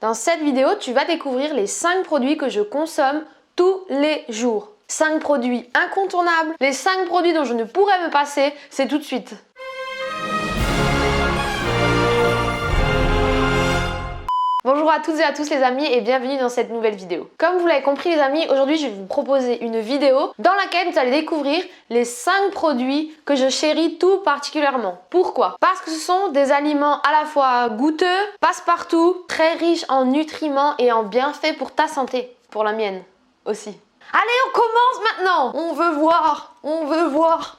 Dans cette vidéo, tu vas découvrir les 5 produits que je consomme tous les jours. 5 produits incontournables, les 5 produits dont je ne pourrais me passer, c'est tout de suite. Bonjour à toutes et à tous les amis et bienvenue dans cette nouvelle vidéo. Comme vous l'avez compris les amis, aujourd'hui je vais vous proposer une vidéo dans laquelle vous allez découvrir les 5 produits que je chéris tout particulièrement. Pourquoi? Parce que ce sont des aliments à la fois goûteux, passe-partout, très riches en nutriments et en bienfaits pour ta santé, pour la mienne aussi. Allez, on commence maintenant! On veut voir.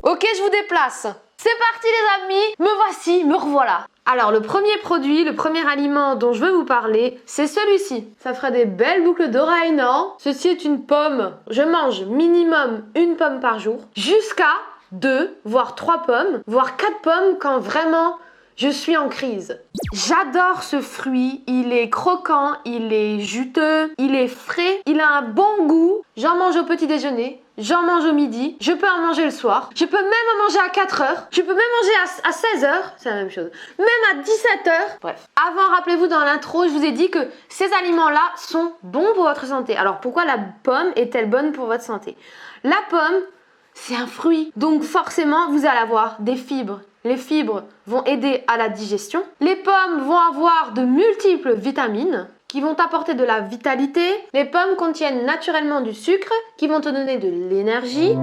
Ok, je vous déplace. C'est parti les amis, me voici, me revoilà. Alors le premier produit, le premier aliment dont je veux vous parler, c'est celui-ci. Ça fera des belles boucles d'oreilles, non? Ceci est une pomme. Je mange minimum une pomme par jour, jusqu'à 2, voire 3 pommes, voire 4 pommes quand vraiment je suis en crise. J'adore ce fruit, il est croquant, il est juteux, il est frais, il a un bon goût. J'en mange au petit déjeuner. J'en mange au midi, je peux en manger le soir, je peux même en manger à 4 heures, je peux même manger à 16 heures, c'est la même chose, même à 17 heures. Bref, avant, rappelez-vous dans l'intro, je vous ai dit que ces aliments-là sont bons pour votre santé. Alors pourquoi la pomme est-elle bonne pour votre santé? La pomme, c'est un fruit, donc forcément vous allez avoir des fibres. Les fibres vont aider à la digestion. Les pommes vont avoir de multiples vitamines qui vont t'apporter de la vitalité. Les pommes contiennent naturellement du sucre qui vont te donner de l'énergie.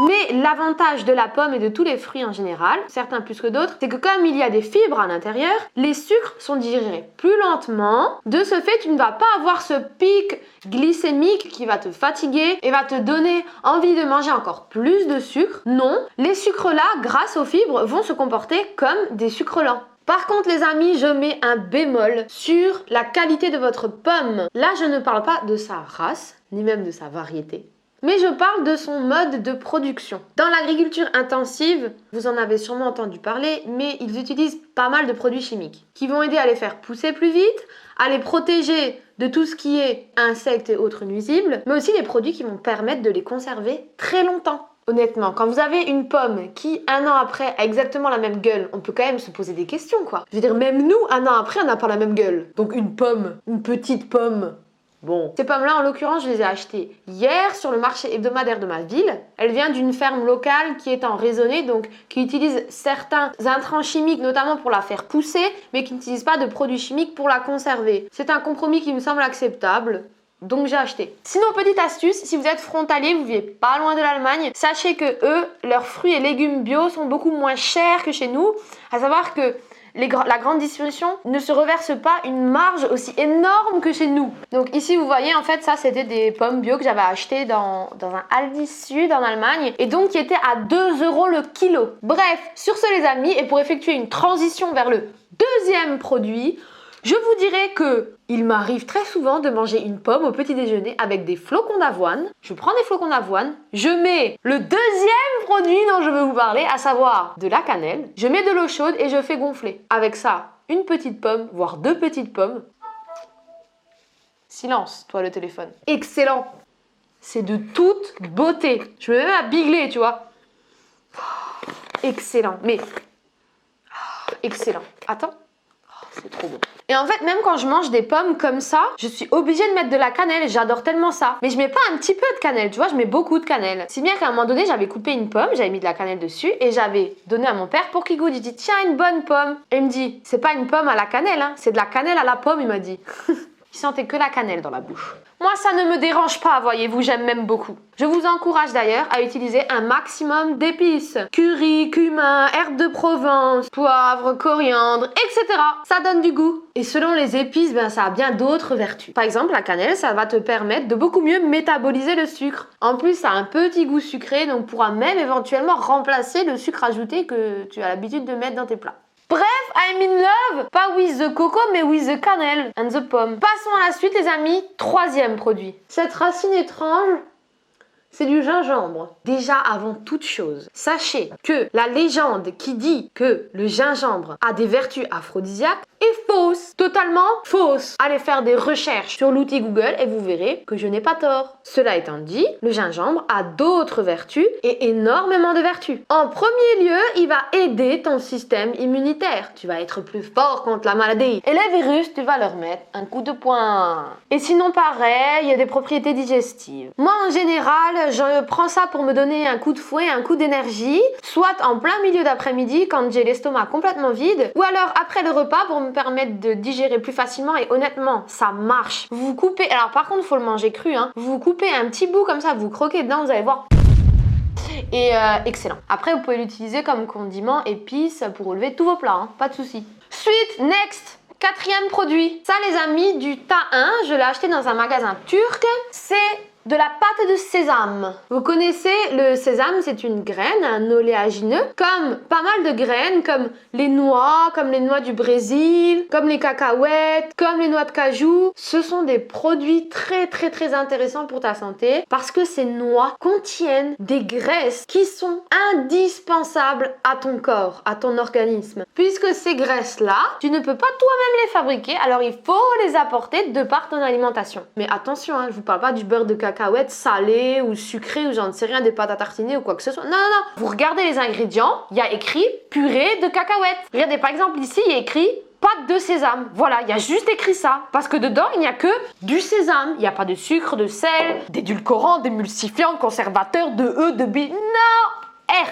Mais l'avantage de la pomme et de tous les fruits en général, certains plus que d'autres, c'est que comme il y a des fibres à l'intérieur, les sucres sont digérés plus lentement. De ce fait, tu ne vas pas avoir ce pic glycémique qui va te fatiguer et va te donner envie de manger encore plus de sucre. Non, les sucres là, grâce aux fibres, vont se comporter comme des sucres lents. Par contre les amis, je mets un bémol sur la qualité de votre pomme. Là, je ne parle pas de sa race, ni même de sa variété. Mais je parle de son mode de production. Dans l'agriculture intensive, vous en avez sûrement entendu parler, mais ils utilisent pas mal de produits chimiques qui vont aider à les faire pousser plus vite, à les protéger de tout ce qui est insectes et autres nuisibles, mais aussi des produits qui vont permettre de les conserver très longtemps. Honnêtement, quand vous avez une pomme qui, un an après, a exactement la même gueule, on peut quand même se poser des questions, quoi. Je veux dire, même nous, un an après, on n'a pas la même gueule. Donc une pomme, une petite pomme. Bon, ces pommes-là, en l'occurrence, je les ai achetées hier sur le marché hebdomadaire de ma ville. Elle vient d'une ferme locale qui est en raisonnée, donc qui utilise certains intrants chimiques, notamment pour la faire pousser, mais qui n'utilise pas de produits chimiques pour la conserver. C'est un compromis qui me semble acceptable. Donc j'ai acheté. Sinon, petite astuce, si vous êtes frontalier, vous vivez pas loin de l'Allemagne, sachez que eux, leurs fruits et légumes bio sont beaucoup moins chers que chez nous. À savoir que la grande distribution ne se reverse pas une marge aussi énorme que chez nous. Donc ici vous voyez en fait ça c'était des pommes bio que j'avais achetées dans un Aldi Sud en Allemagne et donc qui étaient à 2 € le kilo. Bref, sur ce les amis, et pour effectuer une transition vers le deuxième produit, je vous dirais que il m'arrive très souvent de manger une pomme au petit déjeuner avec des flocons d'avoine. Je prends des flocons d'avoine, je mets le deuxième produit dont je veux vous parler, à savoir de la cannelle. Je mets de l'eau chaude et je fais gonfler. Avec ça, une petite pomme, voire 2 petites pommes. Silence, toi le téléphone. Excellent. C'est de toute beauté. Je me mets même à bigler, tu vois. Excellent. Mais excellent. Attends. C'est trop bon. Et en fait, même quand je mange des pommes comme ça, je suis obligée de mettre de la cannelle. J'adore tellement ça. Mais je mets pas un petit peu de cannelle, tu vois, je mets beaucoup de cannelle. Si bien qu'à un moment donné, j'avais coupé une pomme, j'avais mis de la cannelle dessus et j'avais donné à mon père pour qu'il goûte. J'ai dit, tiens, une bonne pomme. Et il me dit, c'est pas une pomme à la cannelle, hein, c'est de la cannelle à la pomme, il m'a dit. Il sentait que la cannelle dans la bouche. Moi, ça ne me dérange pas, voyez-vous, j'aime même beaucoup. Je vous encourage d'ailleurs à utiliser un maximum d'épices. Curry, cumin, herbes de Provence, poivre, coriandre, etc. Ça donne du goût. Et selon les épices, ça a bien d'autres vertus. Par exemple, la cannelle, ça va te permettre de beaucoup mieux métaboliser le sucre. En plus, ça a un petit goût sucré, donc pourra même éventuellement remplacer le sucre ajouté que tu as l'habitude de mettre dans tes plats. Bref, I'm in love, pas with the coco mais with the cannelle and the pomme. Passons à la suite les amis, troisième produit. Cette racine étrange, c'est du gingembre. Déjà avant toute chose, sachez que la légende qui dit que le gingembre a des vertus aphrodisiaques est fausse, totalement fausse. Allez faire des recherches sur l'outil Google et vous verrez que je n'ai pas tort. Cela étant dit, le gingembre a d'autres vertus et énormément de vertus. En premier lieu, il va aider ton système immunitaire. Tu vas être plus fort contre la maladie. Et les virus, tu vas leur mettre un coup de poing. Et sinon, pareil, il y a des propriétés digestives. Moi, en général, je prends ça pour me donner un coup de fouet, un coup d'énergie, soit en plein milieu d'après-midi quand j'ai l'estomac complètement vide, ou alors après le repas pour me permettre de digérer plus facilement. Et honnêtement, ça marche. Vous coupez, alors par contre, il faut le manger cru, hein. Vous coupez un petit bout comme ça, vous croquez dedans, vous allez voir. Et excellent. Après, vous pouvez l'utiliser comme condiment, épice pour relever tous vos plats, hein. Pas de souci. Suite, next. Quatrième produit. Ça, les amis, du tahin. Je l'ai acheté dans un magasin turc. C'est de la pâte de sésame. Vous connaissez le sésame, c'est une graine, un oléagineux, comme pas mal de graines, comme les noix du Brésil, comme les cacahuètes, comme les noix de cajou. Ce sont des produits très intéressants pour ta santé parce que ces noix contiennent des graisses qui sont indispensables à ton corps, à ton organisme. Puisque ces graisses-là, tu ne peux pas toi-même les fabriquer, alors il faut les apporter de par ton alimentation. Mais attention, hein, je vous parle pas du beurre de cacahuètes salé ou sucré ou j'en ne sais rien, des pâtes à tartiner ou quoi que ce soit. Non. Vous regardez les ingrédients, il y a écrit purée de cacahuètes. Regardez, par exemple, ici, il y a écrit pâte de sésame. Voilà, il y a juste écrit ça. Parce que dedans, il n'y a que du sésame. Il n'y a pas de sucre, de sel, d'édulcorants, d'émulsifiants, conservateurs, de E, de B. Non! R.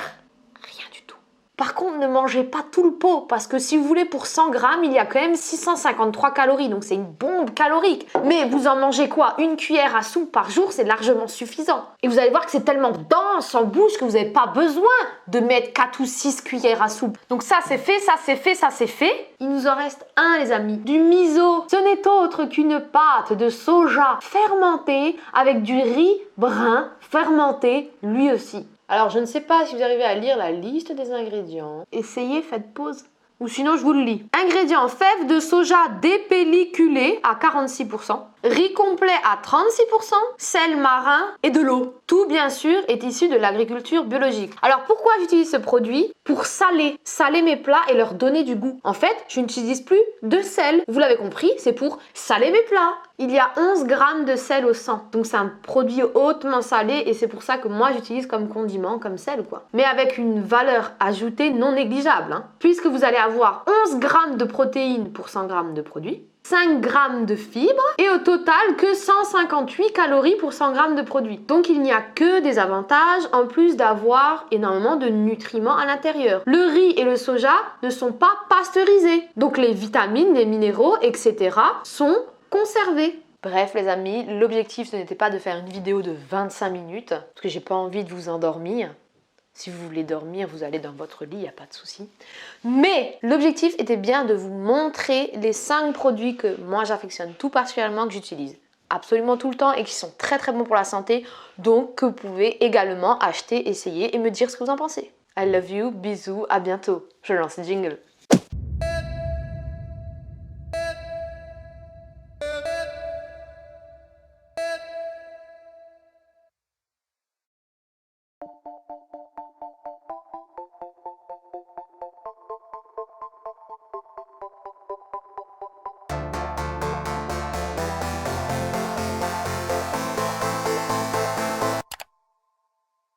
Rien du tout. Par contre, ne mangez pas tout le pot parce que si vous voulez, pour 100 grammes, il y a quand même 653 calories. Donc, c'est une bombe calorique. Mais vous en mangez quoi? Une cuillère à soupe par jour, c'est largement suffisant. Et vous allez voir que c'est tellement dense en bouche que vous n'avez pas besoin de mettre 4 ou 6 cuillères à soupe. Donc, ça, c'est fait, ça, c'est fait, ça, c'est fait. Il nous en reste un, les amis. Du miso. Ce n'est autre qu'une pâte de soja fermentée avec du riz brun fermenté lui aussi. Alors, je ne sais pas si vous arrivez à lire la liste des ingrédients. Essayez, faites pause. Ou sinon, je vous le lis. Ingrédients: fèves de soja dépelliculées à 46%, riz complet à 36%, sel marin et de l'eau. Tout, bien sûr, est issu de l'agriculture biologique. Alors, pourquoi j'utilise ce produit? Pour saler mes plats et leur donner du goût. En fait, je n'utilise plus de sel. Vous l'avez compris, c'est pour saler mes plats. Il y a 11 grammes de sel au 100. Donc, c'est un produit hautement salé et c'est pour ça que moi, j'utilise comme condiment, comme sel, quoi. Mais avec une valeur ajoutée non négligeable, hein, puisque vous allez avoir 11 grammes de protéines pour 100 grammes de produit, 5 grammes de fibres et au total que 158 calories pour 100 grammes de produit. Donc il n'y a que des avantages en plus d'avoir énormément de nutriments à l'intérieur. Le riz et le soja ne sont pas pasteurisés. Donc les vitamines, les minéraux, etc. sont conservés. Bref les amis, l'objectif ce n'était pas de faire une vidéo de 25 minutes parce que j'ai pas envie de vous endormir. Si vous voulez dormir, vous allez dans votre lit, il n'y a pas de souci. Mais l'objectif était bien de vous montrer les 5 produits que moi j'affectionne tout particulièrement, que j'utilise absolument tout le temps et qui sont très bons pour la santé. Donc que vous pouvez également acheter, essayer et me dire ce que vous en pensez. I love you, bisous, à bientôt. Je lance le jingle.